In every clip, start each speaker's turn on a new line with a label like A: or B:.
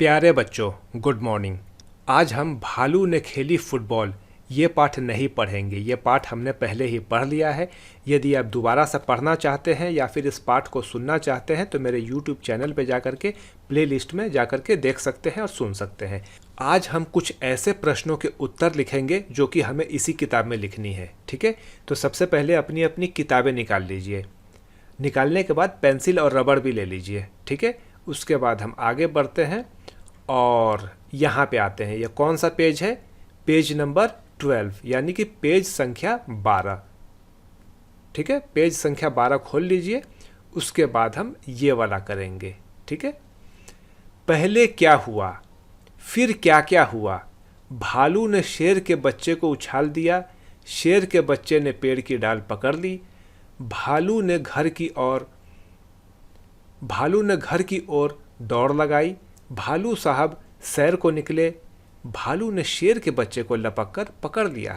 A: प्यारे बच्चों, good morning. आज हम भालू ने खेली फुटबॉल ये पाठ नहीं पढ़ेंगे। ये पाठ हमने पहले ही पढ़ लिया है। यदि आप दोबारा से पढ़ना चाहते हैं या फिर इस पाठ को सुनना चाहते हैं तो मेरे YouTube चैनल पे जाकर के प्लेलिस्ट में जाकर के देख सकते हैं और सुन सकते हैं। आज हम कुछ ऐसे प्रश्नों के उत्तर लिखेंगे जो कि हमें इसी किताब में लिखनी है। ठीक है, तो सबसे पहले अपनी अपनी किताबें निकाल लीजिए। निकालने के बाद पेंसिल और रबड़ भी ले लीजिए। ठीक है, उसके बाद हम आगे बढ़ते हैं और यहाँ पे आते हैं। यह कौन सा पेज है? पेज नंबर 12 यानी कि पेज संख्या 12। ठीक है, पेज संख्या 12 खोल लीजिए। उसके बाद हम ये वाला करेंगे। ठीक है, पहले क्या हुआ, फिर क्या क्या हुआ। भालू ने शेर के बच्चे को उछाल दिया, शेर के बच्चे ने पेड़ की डाल पकड़ ली। भालू ने घर की ओर दौड़ लगाई। भालू साहब सैर को निकले। भालू ने शेर के बच्चे को लपक कर पकड़ लिया।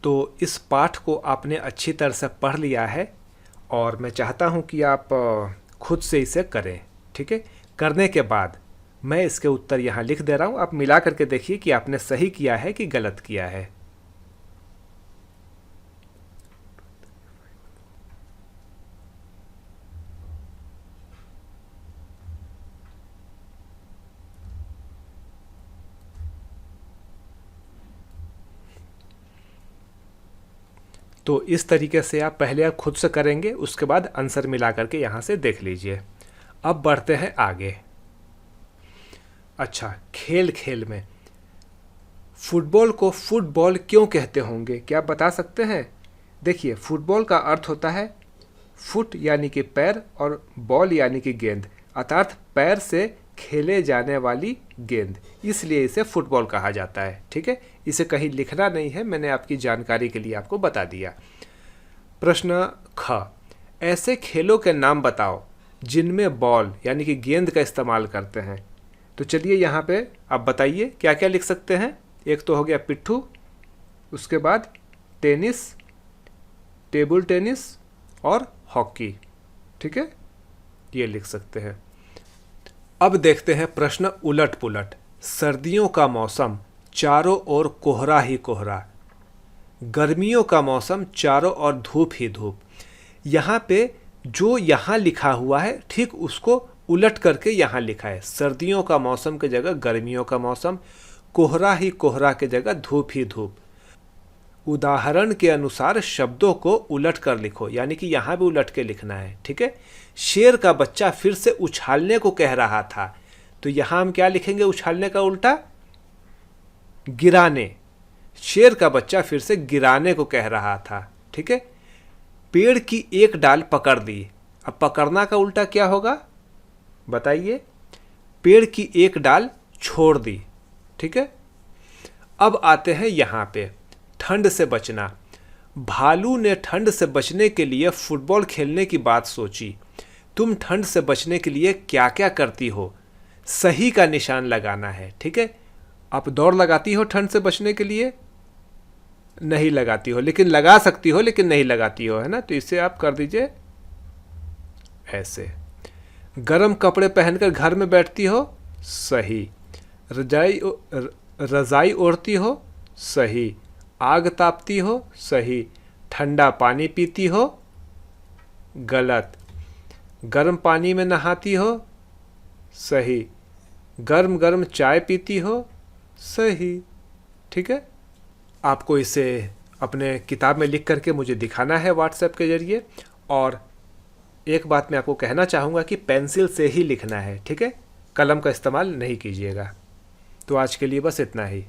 A: तो इस पाठ को आपने अच्छी तरह से पढ़ लिया है और मैं चाहता हूं कि आप खुद से इसे करें। ठीक है, करने के बाद मैं इसके उत्तर यहाँ लिख दे रहा हूं। आप मिला करके देखिए कि आपने सही किया है कि गलत किया है। तो इस तरीके से आप पहले खुद से करेंगे, उसके बाद आंसर मिला करके यहाँ से देख लीजिए। अब बढ़ते हैं आगे। अच्छा, खेल खेल में फुटबॉल को फुटबॉल क्यों कहते होंगे, क्या आप बता सकते हैं? देखिए, फुटबॉल का अर्थ होता है फुट यानी कि पैर और बॉल यानी कि गेंद, अर्थात पैर से खेले जाने वाली गेंद, इसलिए इसे फुटबॉल कहा जाता है। ठीक है, इसे कहीं लिखना नहीं है, मैंने आपकी जानकारी के लिए आपको बता दिया। प्रश्न ख, ऐसे खेलों के नाम बताओ जिनमें बॉल यानी कि गेंद का इस्तेमाल करते हैं। तो चलिए यहाँ पे आप बताइए क्या क्या लिख सकते हैं। एक तो हो गया पिट्ठू, उसके बाद टेनिस, टेबल टेनिस और हॉकी। ठीक है, ये लिख सकते हैं। अब देखते हैं प्रश्न उलट पुलट। सर्दियों का मौसम, चारों ओर कोहरा ही कोहरा। गर्मियों का मौसम, चारों ओर धूप ही धूप। यहाँ पे जो यहाँ लिखा हुआ है ठीक उसको उलट करके यहाँ लिखा है। सर्दियों का मौसम की जगह गर्मियों का मौसम, कोहरा ही कोहरा की जगह धूप ही धूप। उदाहरण के अनुसार शब्दों को उलट कर लिखो, यानी कि यहाँ भी उलट के लिखना है। ठीक है, शेर का बच्चा फिर से उछालने को कह रहा था, तो यहाँ हम क्या लिखेंगे? उछालने का उल्टा गिराने। शेर का बच्चा फिर से गिराने को कह रहा था। ठीक है, पेड़ की एक डाल पकड़ ली। अब पकड़ना का उल्टा क्या होगा बताइए? पेड़ की एक डाल छोड़ दी। ठीक है, अब आते हैं यहाँ पे ठंड से बचना। भालू ने ठंड से बचने के लिए फुटबॉल खेलने की बात सोची। तुम ठंड से बचने के लिए क्या क्या करती हो? सही का निशान लगाना है। ठीक है, आप दौड़ लगाती हो ठंड से बचने के लिए? नहीं लगाती हो, लेकिन लगा सकती हो, लेकिन नहीं लगाती हो, है ना? तो इसे आप कर दीजिए ऐसे। गर्म कपड़े पहनकर घर में बैठती हो? सही। रजाई ओढ़ती हो? सही। आग तापती हो? सही। ठंडा पानी पीती हो? गलत। गर्म पानी में नहाती हो? सही। गर्म गर्म चाय पीती हो? सही। ठीक है, आपको इसे अपने किताब में लिख करके मुझे दिखाना है व्हाट्सएप के जरिए। और एक बात मैं आपको कहना चाहूँगा कि पेंसिल से ही लिखना है। ठीक है, कलम का इस्तेमाल नहीं कीजिएगा। तो आज के लिए बस इतना ही।